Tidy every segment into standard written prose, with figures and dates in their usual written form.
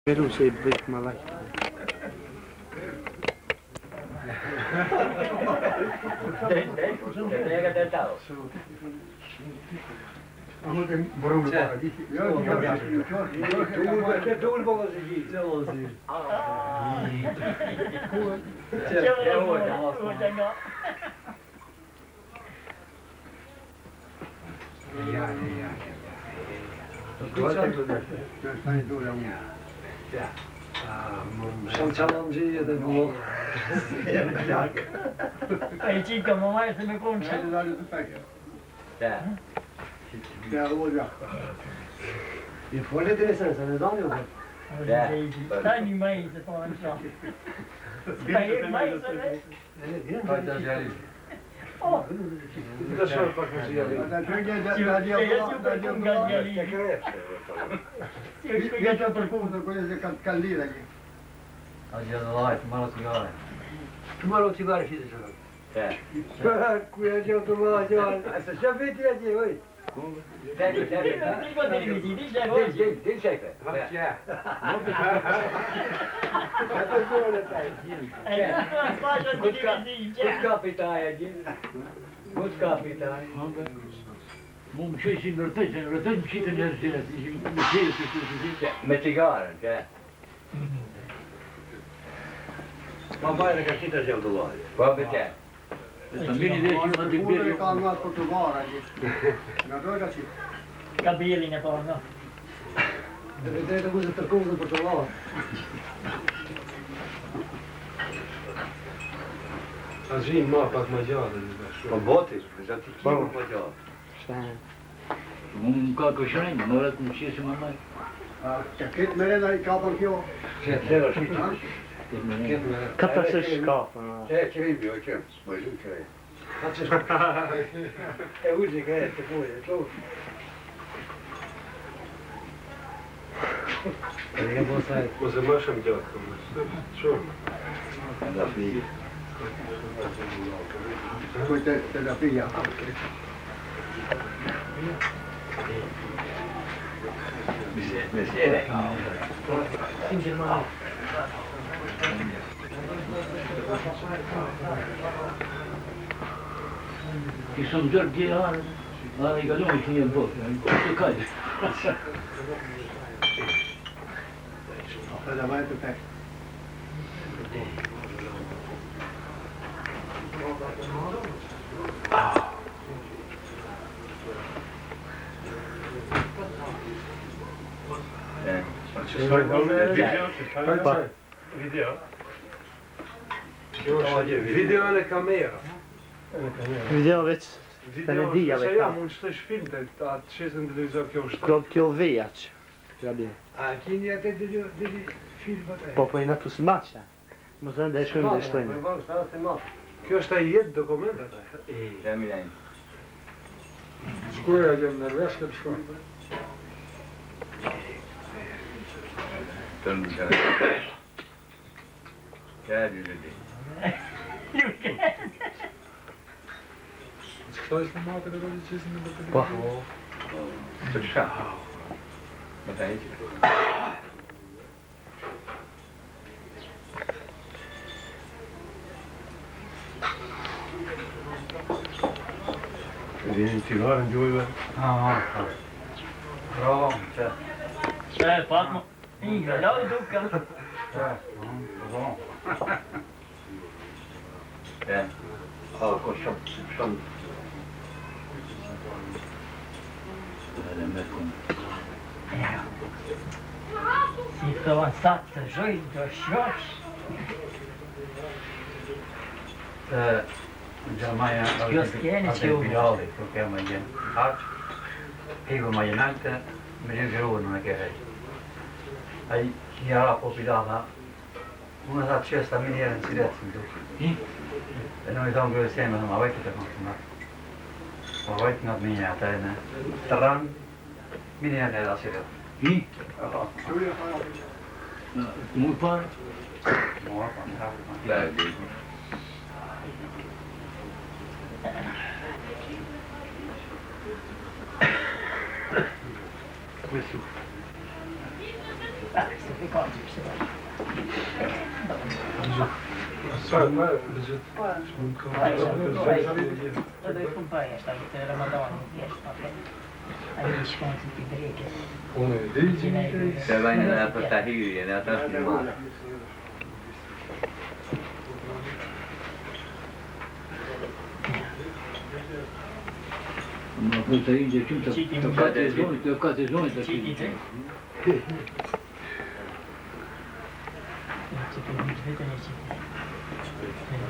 Veru se bëjt më lajt. Som challenge edhe mua. Ai chica mamma se me concha. E foi interessante, né, Daniel? Dai mai se fa un po'. Dai mai se. Oh, Da shoh pak më si javë. Vjetë për punë të kujës e kanë lirë aqui. A gjë në lajtë, marrë cigare. Tu marrë cigare fitë që. Kuja që të marrë cigare. Se që veti atje, oj. Din shekve. Kush kapitaj, kush kapitaj. Mu më qeshin vërtet më qitë njerëzit, më qeshin Me cigarën, që? Ma bajnë ka qita që të lojë. Po, me që? të mbini dhe që më të Punë bjerë. ka marrë për të varë aqui. Nga dojë ka qitë. Cabelli ne porno. Dhe drejtë ku se tërkozën për të lojë. A zhinë ma pak ma gjallë. Po botis, za ti kimu po gjallë. Unë ka këshrenjë, më rëtë më qesë më majtë. Që këtë merenda I kapën kjo. Zero shita. Ka të se shkafë. Që i bio që, më zhu që e. E uzi ka e të pojë, e qovë. Po se ma shumë gjatë, shumë. Nga fi. Kujtë terapia. Mesiere. I shumë gjërë djeharë, I kalon I një botë, të kajtë. Edhe vajtë të tek. Video. Video në kamera. Video veç Video, dhija se veç. ja, mund shtesh film të atë qesë në televizor kjo është. Kjo vejaq. A kini atë dhe filmat e? Po I na tu smaqa. Më thënë dhe shkojmë dhe shkojmë. Kjo është ai jetë dokumentat. Jemi lejnë. Shkuja që në Norvesh këtë shkojnë. Të në kërë. Kërë ju lëdi. Këto është në matë në rëgjë qesë në televizor. Po. Të shka. Më të heqë. Vieni cigarën gjujve. Bravo, që. Fatma. Inga, la duka. Që. Ko shumë. Edhe me kumë. Si të avançat të zhoj, do shosh. Gjamaja atë Bilali, kur ke më gjenë harq, pigu më gjenante, me gjë gëruën me ke hejtë. Ai jara po Bilala, unë tha qesë ta minëjerën ciletë si më duke. E në I thonë gërësje me thëmë, a vajtë të konsumat. Po vajtë nga të minja ata e në të ranë, minë jerën e da ciletë. Mu parë? Mua, pa më hapë. Questo. parti se va. Edhe i kumpaja, sta të Ramadan, ai shkonti ti dreke. Se vajnë në për të hyrje, në atë është në marë. Ma për të rinjë që të katë e zonit, të Çiki te. Çiki mi vetën e çiki.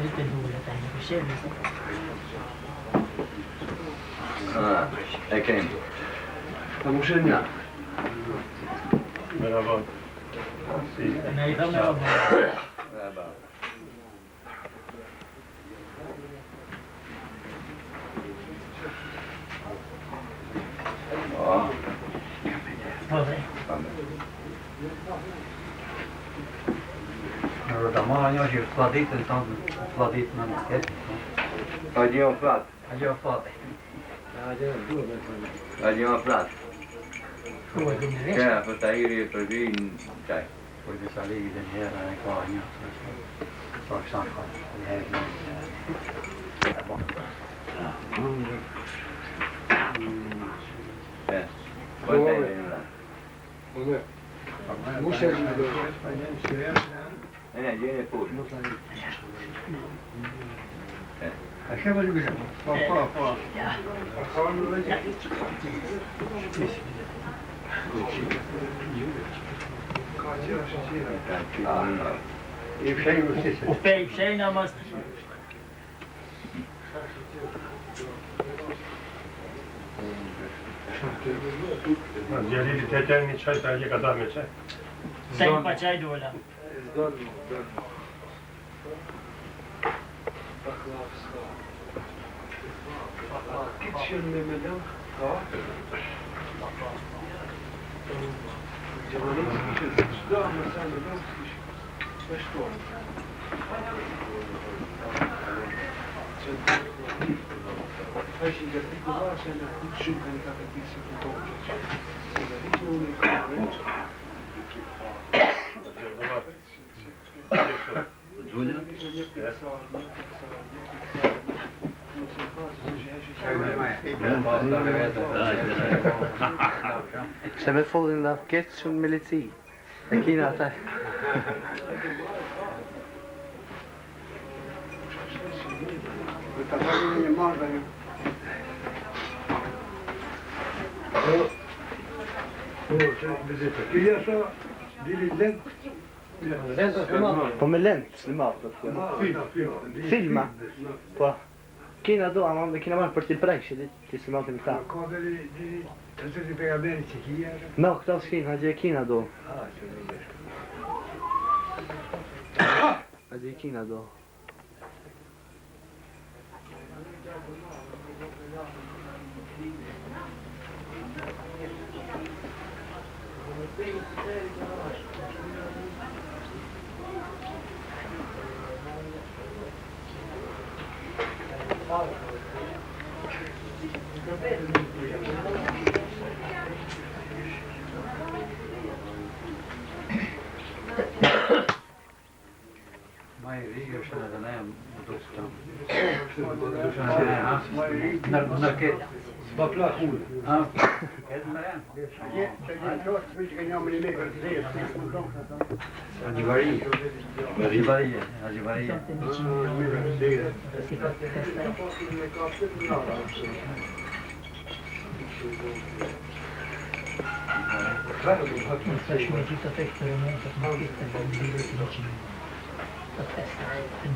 Vetë dole tani po shërbim. E kemi. Merhaba. Merhaba. Ne i thamë Merhaba. po dhe. Në rëdamara një që fladitën tonë, fladitën në nësketë. A gjë më flatë? A gjë më flatë. A gjë më flatë. Po e dinë veç. Kërë për të hiri e për vinë qaj. Po të sali i dhe njëra e ka një. Po këshan ka. Po të hiri në Unë. Mushe Ne, gjene e push. A che voglio dire? Po. I fshej më stise. U pej pshejna mas. Djelilit e tjeni qaj të alje ka da me qaj. Se i pa qaj dola. Se me follin dhe ketë shumë milici. E kina ata. Questa famiglia è morta. Che io so di Po me lent, slimat. Filma. Po. Kina do, ama me kina marrë për t'i prekshë, ti slimatin ta. Tanto di pegamenti chi era? No, këta s'kin, haqe kina do. Haqe kina do. Ma i rigë është edhe ne më do të të në këtë. S'ba plak unë. Këtë më renë. Që një qosë të që njëmë një me për të zirë. Agjivari. Agjivari.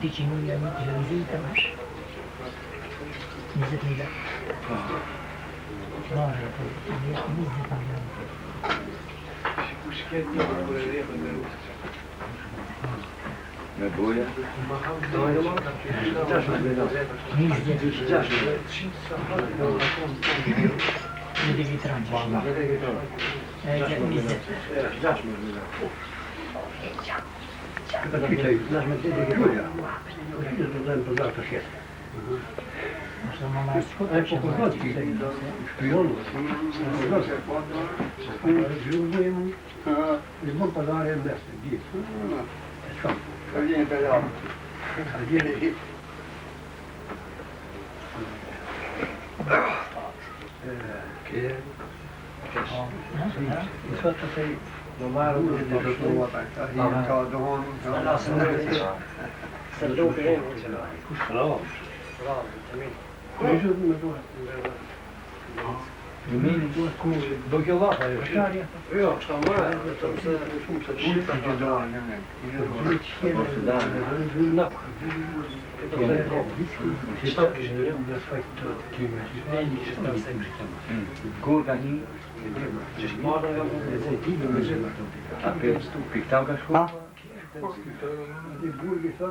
Dici nulla di vita, ma 20.000. Guarda, Me buja. Mi devi trangere. Lass me te che voglio. Non posso fare. Ai po kujtohet ti. Shpionë. Li mund të dare në mes, di. Ka vjen të la. Ka vjen e hip. I sot të sej, në marë në të dështuat, ka dohon, se do të rejmë që në. Bravo, të minë. Kujtë me duhet. Do kjo vapa, jo? Jo, qka marë, të mëse shumë se shumë të që dohën.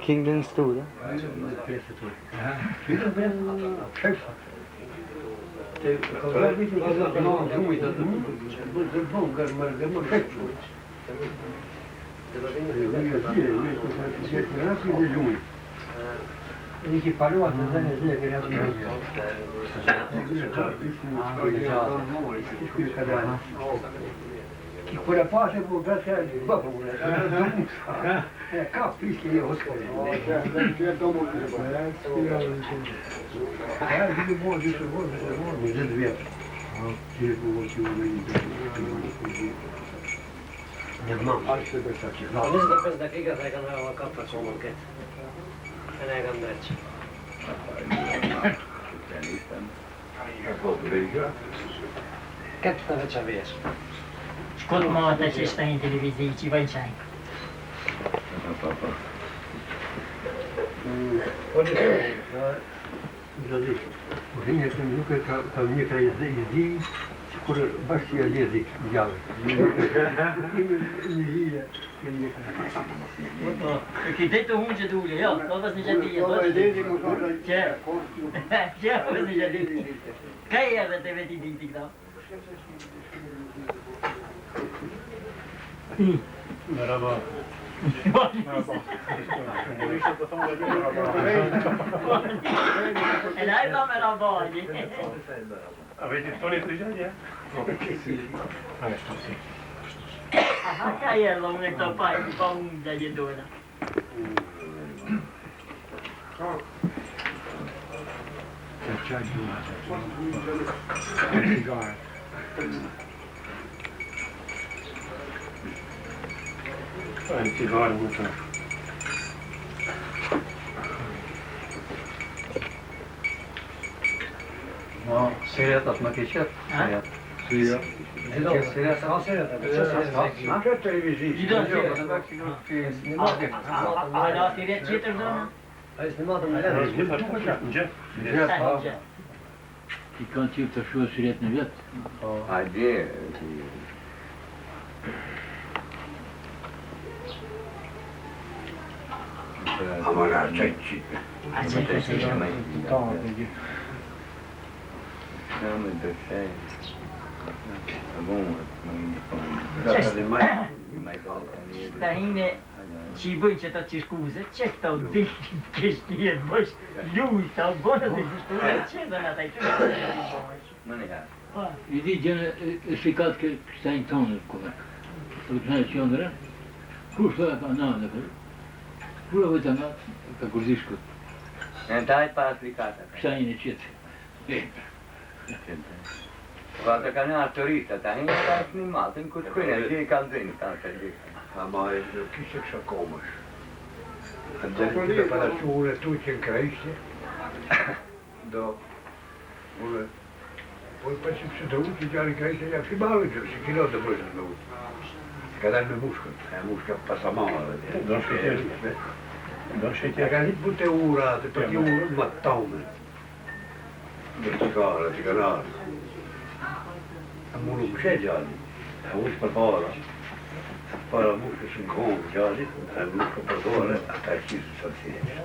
Kingdom Studio. Neki paluat në dhe në zhe kërë jasë Ki kura pashe po gëtë kërë bëpë mune, ka piske e oskërë. Ja, dhjë bërë, dhjë bërë, në zhëtë vjetë. Dhjë bërë që u me një dhe Ashtë të bërë që. 25 dakika se e kanë rava kapë që më këtë. E ne e kanë dreqë. Këtë të veç a vesh. Shkot ma ata që shta në televizion që vajnë qajnë. Urinje të nuk e ka një ka i zi, që kur bashkë që e lezi në gjave. Një hile. Këtë të hunë që t'ule, jo, të vës në gjatë dhije. Që? Që vës në gjatë dhije. Ka e edhe të veti dhiti këta? Merhaba. E laj pa merhaba. Avete storie triglie? Aha, ka e edhe unë e këta pajtë, pa unë dhe gjithona. Ein Zigarrenmutter. No, seriat atë më ke qëtë? Seriat. Seriat. Këtë televizion. Gjithon A la siret qitër zonë? A i snimatën në I kanë qipë të shuë siret në vjetë. Amara çekçi. Ta hine që i bëjnë që ta që shkuze, që këta u dikë kështë jetë bësh lujta, bënë dhe shkuze, që dhe në taj të I di gjene e shikat ke kështajnë tonë kove. Të këtënë që janë dhe kur shto e ka nanë dhe kërë. Kur e vëjtë anë, ka kurzishkët. Në taj pa aplikata. Kështajnë e qëtë. Pa të kanë atorita, ta hinë ta është një matën, ku të kujnë, që i kanë zinë, ta të gjithë. Ama e kishe kësha komësh. Dhe të para qure tu që në krejshte, do, ure, po e përshim që të uqë që janë në krejshte, ja si marë që si kilo të përshim në uqë. Ka dalë me mushkën, e mushka pasamarë, do shkëtër. E ka një për të ura, të të të urën ma të taume. Dhe të kare, të kanarë. E munu më shë gjallë, e uqë për para. Para mushkës në kongë gjallit, e mushkë për dore, ata e qisë së të sjeqë.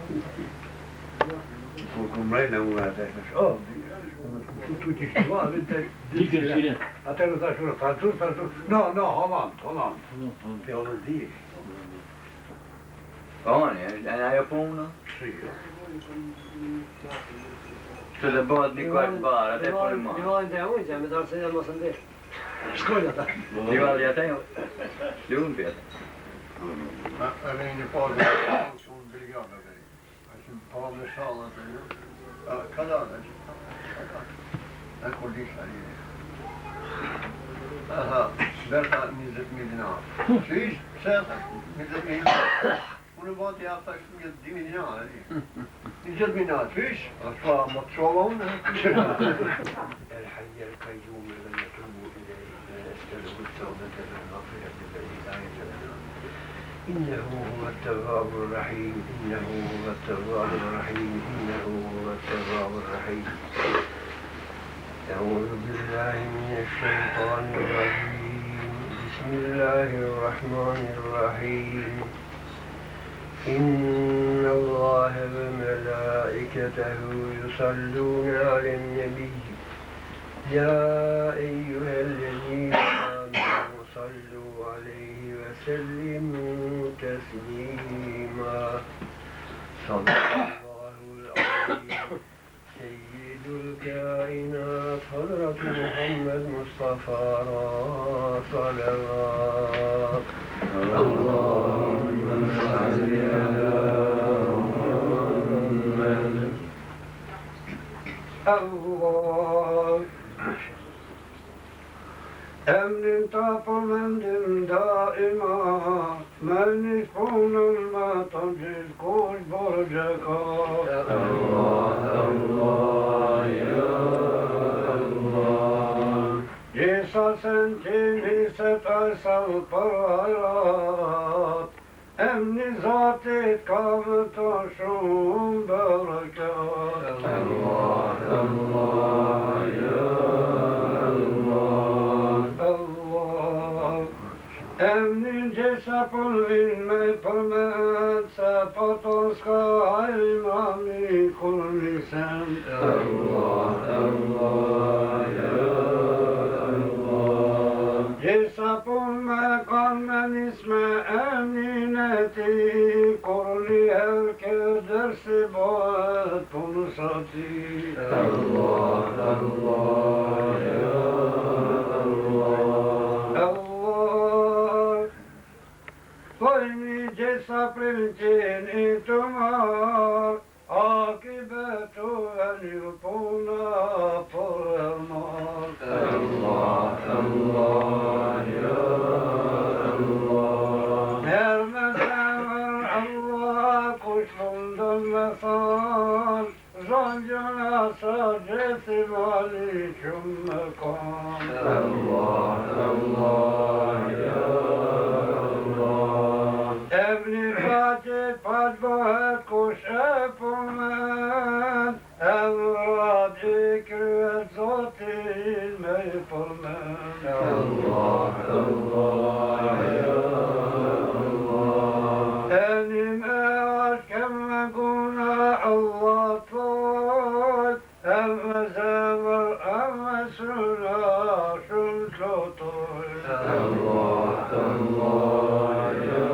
Kur ku mrejnë e unë atë e shë, tu që shtuvalë, Dikë në siret. atë në thashurë, francus, no, Holland. Të Hollandijë. Po, ne, ajo punë. shia. Që dhe bëhet një kojtë barë, atë e për më. Divalin të unë që me darë se janë mos ndeshë. Shkojnë ata. Divalli atë e unë pjetë. A një parë në shumë brigada dhe. A që parë në shala të një. Ka da dhe që. E kur disha një. Aha, berta 20.000 dinar. Që ishtë, pse ata 20.000 dinar? Unë bati ata 10.000 dinar, e 20 dinar, që ishtë? A shpa, më të shova unë? الحي القيوم لم يتوبوا إليه فيسأله التوبة بالمغفرة الذي لا يتلنا إنه هو التواب الرحيم إنه هو التواب الرحيم إنه هو التواب الرحيم أعوذ بالله من الشيطان الرجيم بسم الله الرحمن الرحيم إن الله وملائكته يصلون على النبي يا أيها الذين آمنوا صلوا عليه وسلموا تسليما صدق الله العظيم سيد الكائنات حضرة محمد مصطفى صلوات اللهم صل على محمد الله أمن طافمن دائما من يكون ما تنجز كل برجك الله الله يا الله جيسا سنتيني ستأسل برارات أمن ذاتي كامت شوم بركات الله الله يا Emnin cesapul ilme permet sapatoska ilmami kulli sen Allah, Allah, ya Allah Cesapul mekammen isme emineti kulli herkes dersi boğet punsati Allah, Allah, ya Allah Pojmi gjesa printjeni të marë, akibetu e një puna për e marë. Allah, Allah, ya Allah. Her me zemër Allah kush mundën me thanë, zonjën asa gjesi mali qëmë me kanë. Allah, Allah, ya Ebni Fatih Padbahet kush e përmen Emrat i kryet zotin me i përmen Allah, Allah, ya Allah Eni me ashkem me guna Allah toj Emme zemër, emme suna shumë qotoj Allah, Allah, ya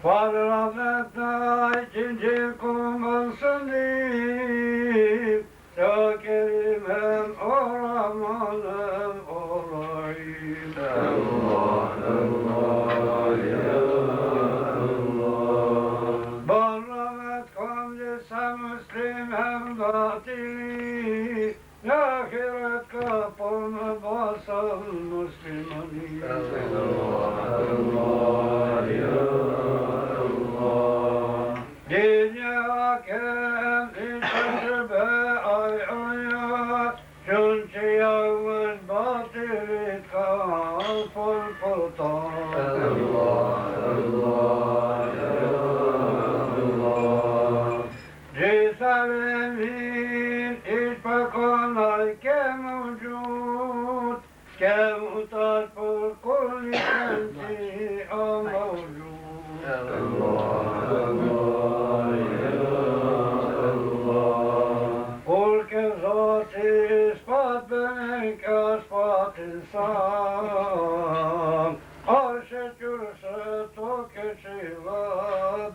Parlamentay cincin kumbansınıyım Ya Kerim hem o Rahman hem o Rahim Allah, Allah, ya Allah Parlament kamcısa Müslim hem batili Ahiret kapını basan Müslümani Allah, Allah, ya Dünya kendi tecrübe ayaya Çünkü yalnız batili kalpın pırtan Allah, Allah, ya Allah Risalemin işpakanay ke mevcut Ke muhtaç por kulli kenti o mevcut Allah, Allah, ya Allah Kul ke zati ispat benek aspat insan Arşet qërse to keqila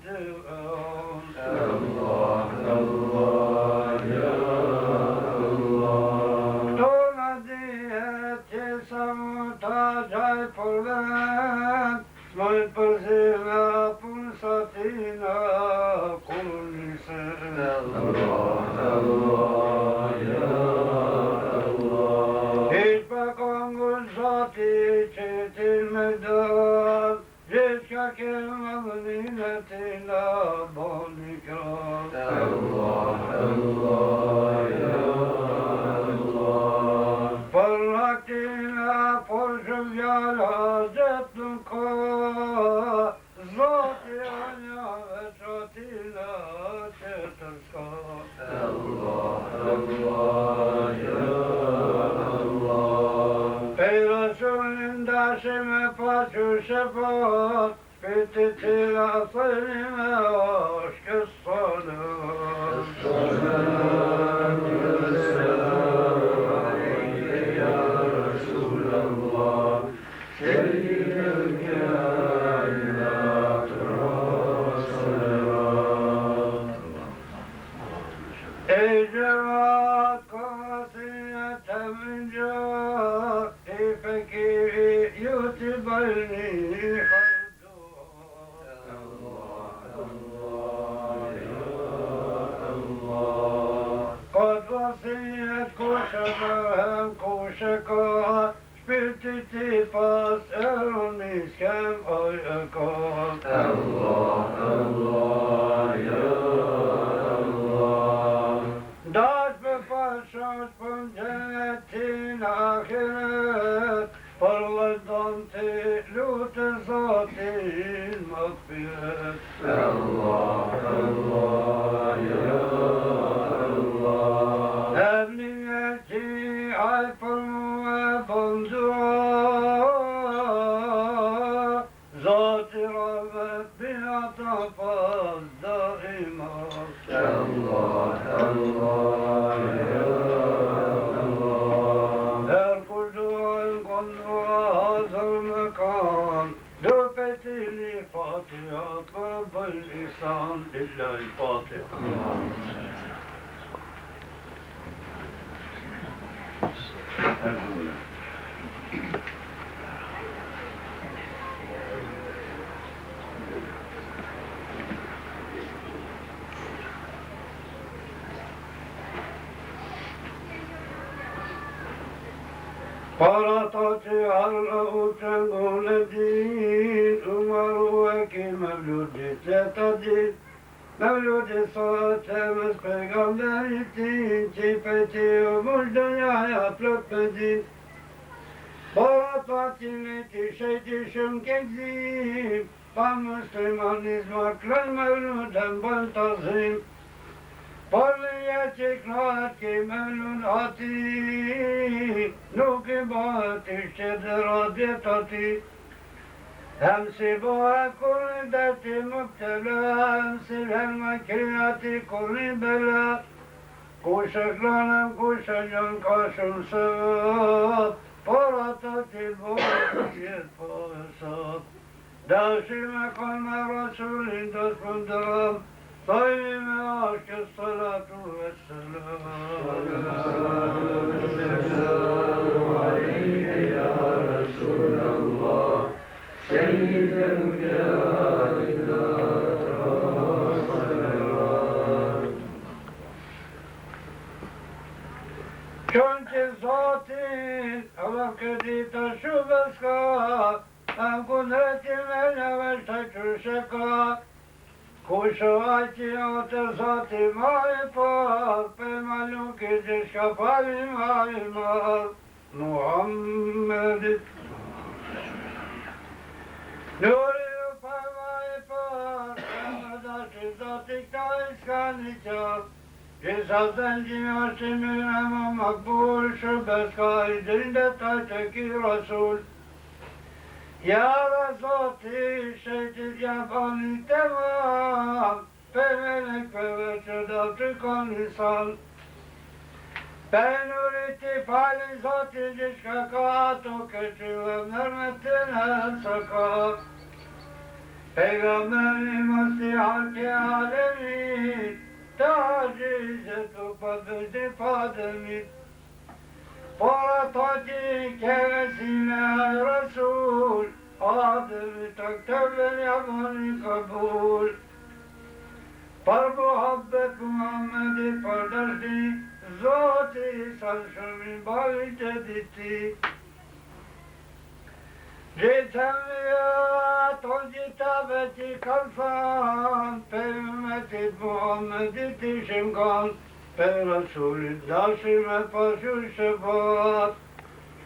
dilën. Allah, Allah, ya Allah. Kto na dihet që sa më ta gjaj për vend, s'moj përzina punë sa tina kur nisën. Allah, Allah, ya Allah. Hiç pa kongull zoti që ti me dal, gjithka ke madhënin e tina boni kral. Allah, Allah, ya Allah. Për laktina, për shëvjala, gjithë në ko, zoti anjave qotina që të s'ka. Allah, Allah, ya Allah. Pe Rasulin dashim e pa që shëpat, Piti tila thëni me ashke salam. Salam, salam, aleyke ya Resulallah. Seyyidel kainat Resulallah. Ey cevat kafasine teminca, ey fekiri yuti balni haydu. Qad vasiyet koşamam koşaka, Spirti ti pas ermiskem ayakan. Allah, Allah, ya Allah. Dash me pashosh për gjennetin ahiret, Për lëndon të lutë zotin më firet. Allah, Allah, ya Allah. Evni e ti aj për mu e bëndua, Zoti rahmet bina ta pas daima. Allah, Allah, ya Allah. Her kurduan kondua hazır mekan, Döpetili Fatiha kabul ihsan lillahi Fatiha. Para ta që arë u qëngon e din, Umaru e ki mevludit e ta din, Mevludit sot e mes pejgamberit tin, Që pe ti u mush dënjaja plot me din. Para ta që me ti shejti shumë kekzim, Pa muslimanizma klën mevludem bën të zim. Parlëja që kratë ke mevlun ati, Nuk i bëhet ishte dhe radjet ati. Hem si bëhe kur një dërti më këtële, Hem si hem më kreati kur një bele. Kushe klanëm, kushe njën ka shumë sët, Por ata ti bëhet jetë pësët. Dashime kon me Rasulin do të pëndëm, Sajmi me ashke salatu ve selam. Salam aleyke ya Resulallah. Seyyidel kainat Resulallah. Qënë që Zotin, Allah këti të shubës ka, Em kudretin me njëve shtë qëshe ka, Kusho aqi o të zoti ma i par, Pe maluki që shka pali ma i mar, Muhammedit. Nuri u par ma i par, Pe më dashi zoti këta i s'ka një qar, Qisa zëngjim është i mire më makbul, Shëbes ka i dindet taj të ki rasul. Jara zoti shëjtit ja bani të vam, Pe melekve që da të koni sal. Pe nurit i fali zoti gjithka ka, Ato ke që vëmër me të nësë ka. Peygamberimiz Hak-ı Alemin, taciz-et ukbadü fademit. Polatati kevesine Resul, ademi taktabel yamani kabul. Par muhabbet Muhammedi pardashti, Zoti salşumin bali cediti. Ceteviyat o citabeti kalfan, pe ümmetit Muhammedi tişimkan, pe Resulü daşime paşu şebat,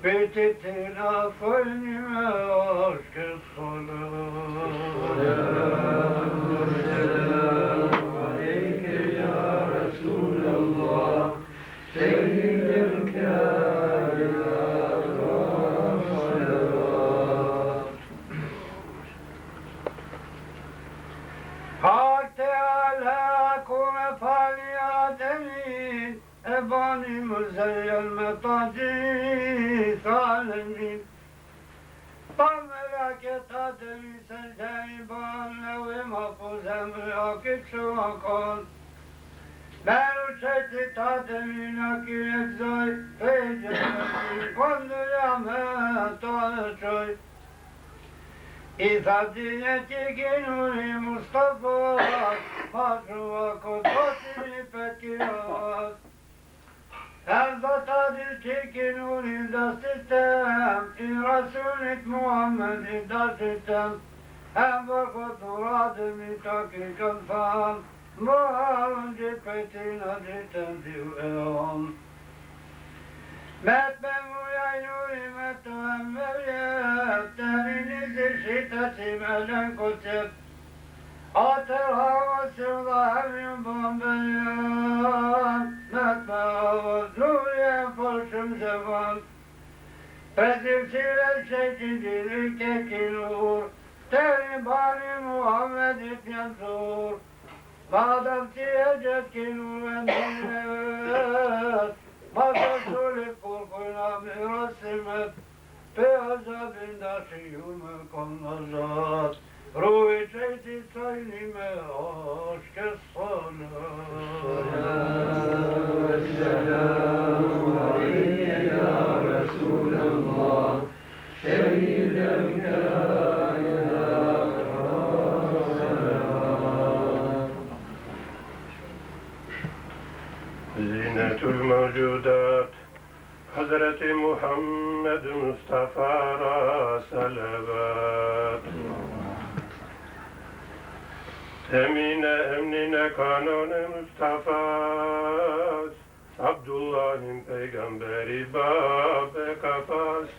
betitina fönime aşkı Hak Teala kume fali ademin, ebani müzeyyel metaci salemin. Par melaket ademi secde-i banle mahfuz emri akit şu akal. Meruçeti tademin akil eczay, feycemeti kondüyamet alçoy. İza dineti ginuri Mustafa, Maşruva kudretini petkirat. Erzatadil tekinuri da sistem, Fi Resulit Muhammed'i da sistem. Hem vakit uradimi takikan fan, Muharun cephetin adreten divan. Metben uyaynuri metben meryet, Derinizdir şiddeti melen kutep. Atır havasında her yubam beyan, Metben havas nuriye farşım zevan. Prezimsiyle şekildir kekinur, Teribani Muhammed ityansur. Madem tiyecet kinur endinet, Masasulü korkuyla mirasimet, Beyazabin daşiyume konmazat, Ruhi çeyti saynime aşk-ı Selamu aleyke ya Resulallah, Seyyidel kainat. Zinetul mevcudat Hazreti Muhammed Mustafa'ra salavat. Emine kanone Mustafa'z, Abdullah'ın peygamberi Bab-ı Kafas.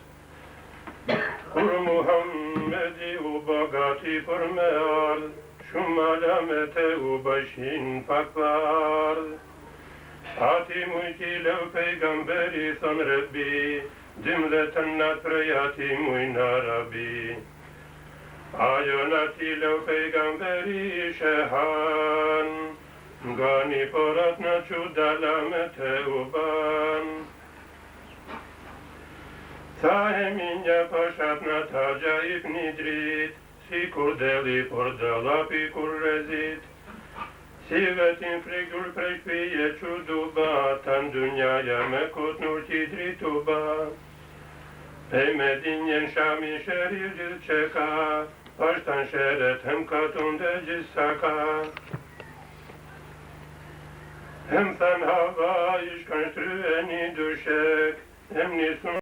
Kur Muhammed'i u bagati permeal, Şum alamete u başin paklar. Ati mujti lev peygamberi son Rabbi, Dimleten natrayati mujna Rabbi. Ajonati lev peygamberi shehan, Gani porat na çudalamete uban. Sa eminja pashat na tajayip nidrit, Si kurdeli pordalapi kurrezit. Sivetin frigur prej pije çuduba, Tan dünyaya me kutnur ti drituba. Pej Medinjen Shami sherir gjithçeka, Pashtan sheret hem katun dhe gjithsaka. Hem than hava ish kanë shtrye një dushek, Hem nisun